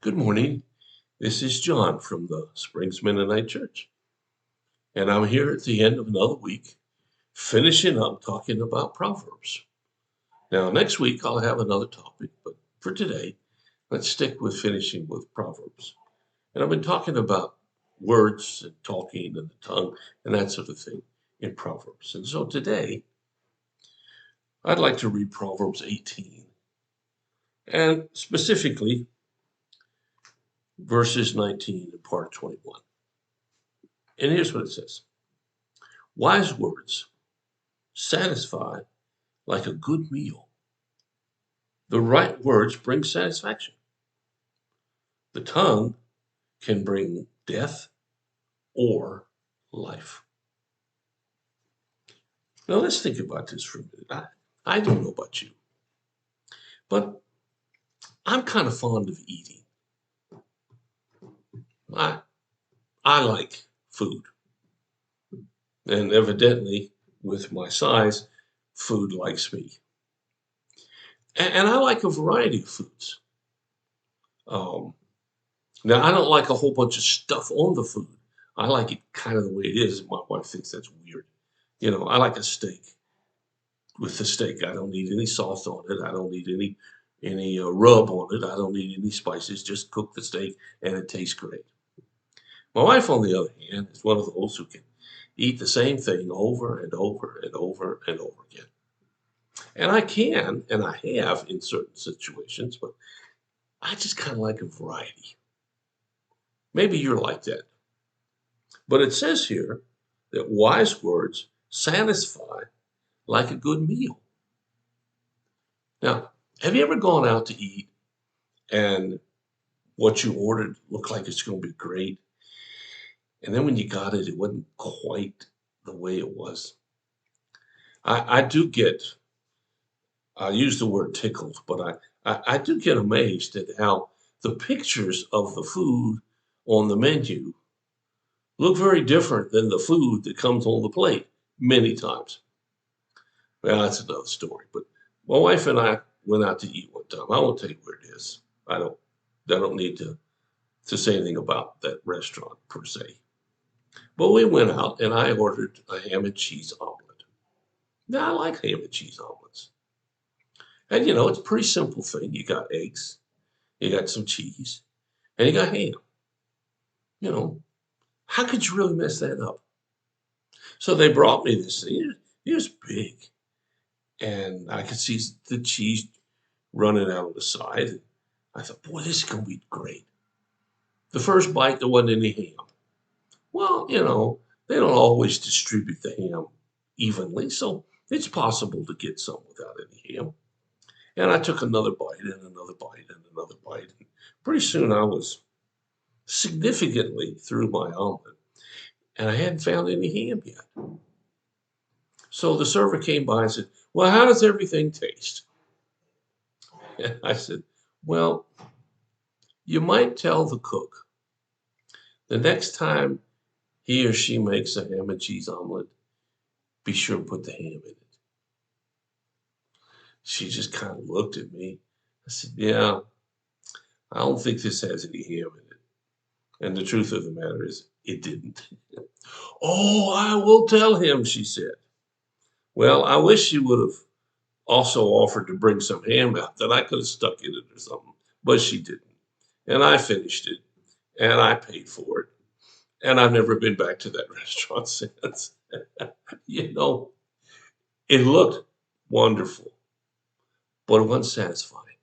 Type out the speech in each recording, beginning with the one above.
Good morning. This is John from the Springs Mennonite Church, and I'm here at the end of another week, finishing up talking about Proverbs. Now, next week I'll have another topic, but for today, let's stick with finishing with Proverbs. And I've been talking about words and talking and the tongue and that sort of thing in Proverbs. And so today, I'd like to read Proverbs 18, and specifically verses 19 and part 21. And here's what it says. Wise words satisfy like a good meal. The right words bring satisfaction. The tongue can bring death or life. Now let's think about this for a minute. I don't know about you, but I'm kind of fond of eating. I, I like food. And evidently, with my size, food likes me. And I like a variety of foods. Um, Now, I don't like a whole bunch of stuff on the food. I like it kind of the way it is. My wife thinks that's weird. I like a steak. With the steak, I don't need any sauce on it. I don't need any rub on it. I don't need any spices. Just cook the steak, and it tastes great. My wife, on the other hand, is one of those who can eat the same thing over and over and over and over again. And I can, and I have in certain situations, but I just kind of like a variety. Maybe you're like that. But it says here that wise words satisfy like a good meal. Now, have you ever gone out to eat and what you ordered looked like it's going to be great? And then when you got it, it wasn't quite the way it was. I do get, I use the word tickled, but I do get amazed at how the pictures of the food on the menu look very different than the food that comes on the plate many times. Well, that's another story. But my wife and I went out to eat one time. I won't tell you where it is. I don't need to say anything about that restaurant per se. But we went out and I ordered a ham and cheese omelet. Now I like ham and cheese omelets. And it's a pretty simple thing. You got eggs, you got some cheese, and you got ham. You know, how could you really mess that up? So they brought me this thing. It was big. And I could see the cheese running out on the side. And I thought, boy, this is going to be great. The first bite, there wasn't any ham. Well, they don't always distribute the ham evenly, so it's possible to get some without any ham. And I took another bite and another bite and another bite. And pretty soon I was significantly through my omelet, and I hadn't found any ham yet. So the server came by and said, well, how does everything taste? And I said, well, you might tell the cook the next time he or she makes a ham and cheese omelet, be sure and put the ham in it. She just kind of looked at me. I said, yeah, I don't think this has any ham in it. And the truth of the matter is, it didn't. Oh, I will tell him, she said. Well, I wish she would have also offered to bring some ham out that I could have stuck in it or something, but she didn't. And I finished it, and I paid for it. And I've never been back to that restaurant since. you know, it looked wonderful, but it wasn't satisfying.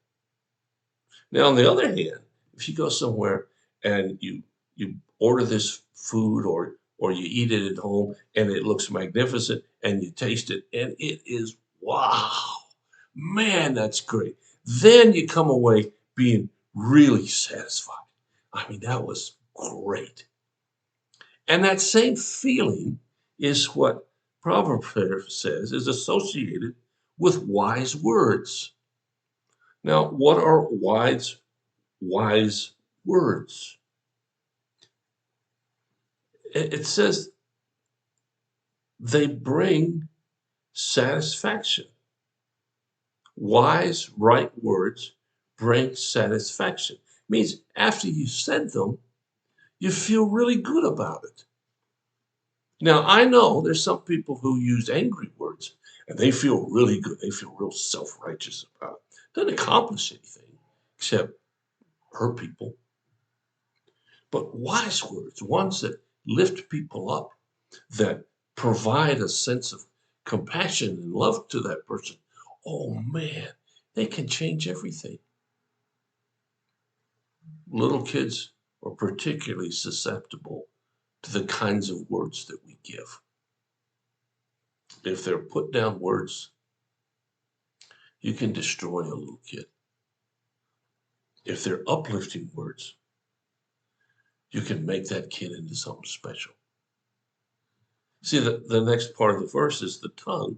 Now, on the other hand, if you go somewhere and you order this food or you eat it at home and it looks magnificent and you taste it and it is wow, man, that's great. Then you come away being really satisfied. I mean, that was great. And that same feeling is what Proverbs says is associated with wise words. Now, what are wise words? It says they bring satisfaction. Wise, right words bring satisfaction. means after you said them, you feel really good about it. Now, I know there's some people who use angry words and they feel really good. They feel real self-righteous about it. Doesn't accomplish anything except hurt people. But wise words, ones that lift people up, that provide a sense of compassion and love to that person, oh man, they can change everything. Little kids are particularly susceptible to the kinds of words that we give. If they're put down words, you can destroy a little kid. If they're uplifting words, you can make that kid into something special. See, the next part of the verse is the tongue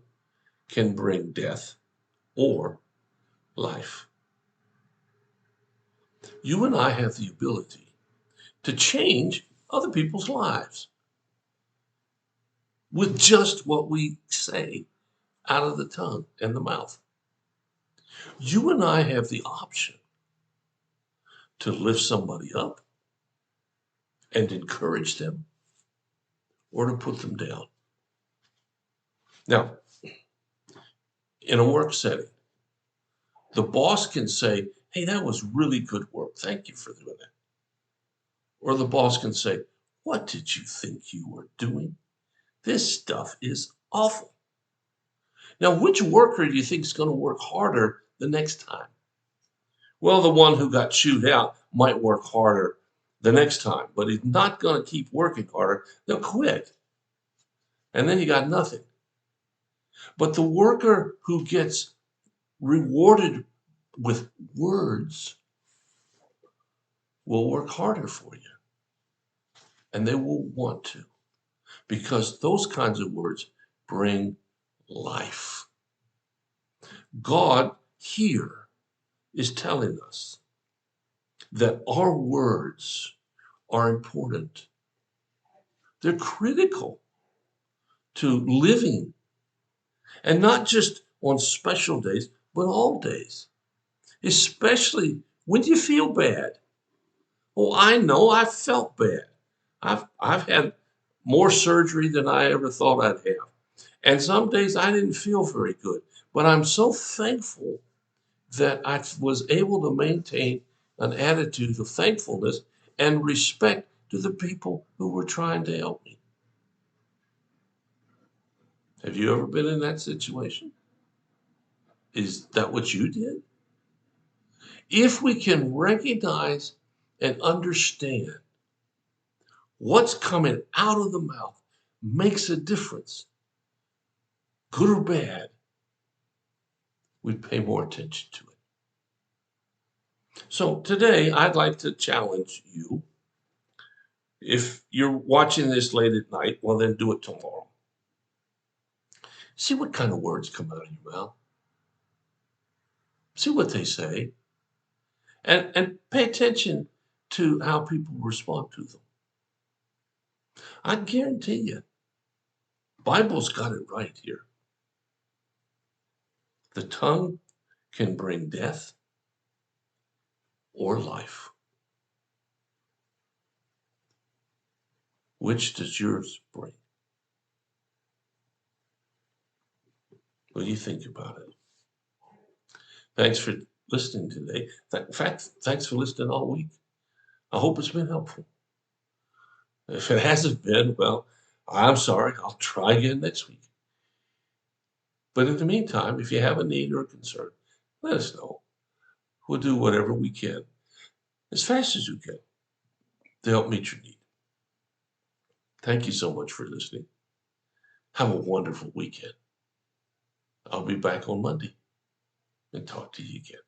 can bring death or life. You and I have the ability to change other people's lives with just what we say out of the tongue and the mouth. You and I have the option to lift somebody up and encourage them or to put them down. Now, in a work setting, the boss can say, hey, that was really good work. Thank you for doing that. Or the boss can say, what did you think you were doing? This stuff is awful. Now, which worker do you think is going to work harder the next time? Well, the one who got chewed out might work harder the next time, but he's not going to keep working harder. They'll quit. And then you got nothing. But the worker who gets rewarded with words will work harder for you. And they will want to, because those kinds of words bring life. God here is telling us that our words are important. They're critical to living, and not just on special days, but all days, especially when you feel bad. Oh, I know I felt bad. I've had more surgery than I ever thought I'd have. And some days I didn't feel very good, but I'm so thankful that I was able to maintain an attitude of thankfulness and respect to the people who were trying to help me. Have you ever been in that situation? Is that what you did? If we can recognize and understand what's coming out of the mouth makes a difference, good or bad, we pay more attention to it. So today, I'd like to challenge you. If you're watching this late at night, well, then do it tomorrow. See what kind of words come out of your mouth. See what they say. And pay attention to how people respond to them. I guarantee you, Bible's got it right here. The tongue can bring death or life. Which does yours bring? What do you think about it? Thanks for listening today. In fact, thanks for listening all week. I hope it's been helpful. If it hasn't been, well, I'm sorry. I'll try again next week. But in the meantime, if you have a need or a concern, let us know. We'll do whatever we can, as fast as we can, to help meet your need. Thank you so much for listening. Have a wonderful weekend. I'll be back on Monday and talk to you again.